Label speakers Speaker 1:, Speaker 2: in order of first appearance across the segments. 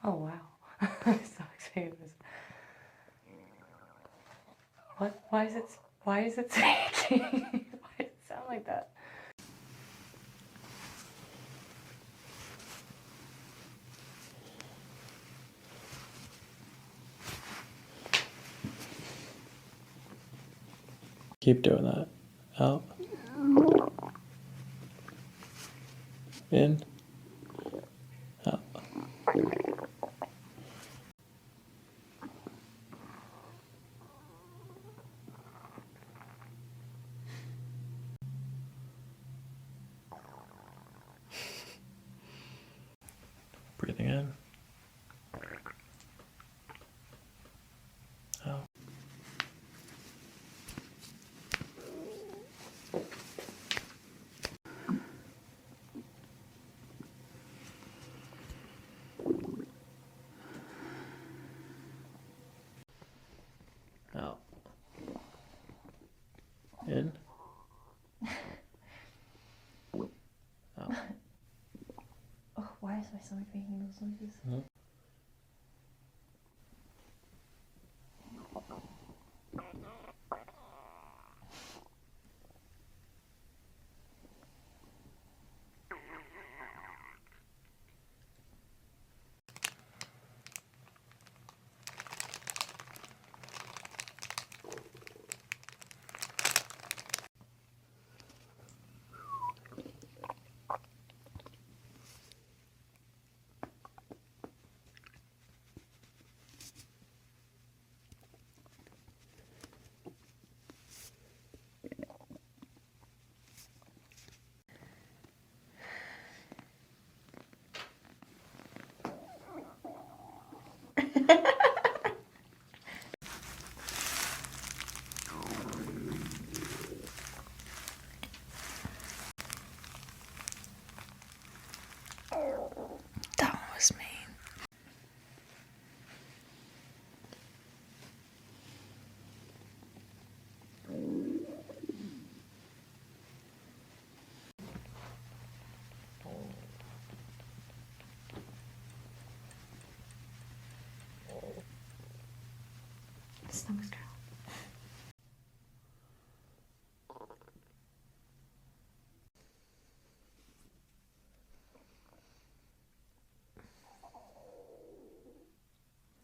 Speaker 1: Oh wow. I'm so excited. What? Why is it speaking? Why does it sound like that?
Speaker 2: Keep doing that. Out. In. Out. Breathing in. Out. Out. In. Out.
Speaker 3: Oh, why is my stomach making those noises?
Speaker 2: Mm-hmm.
Speaker 3: That was mean. Stomach's growling.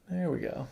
Speaker 2: There we go.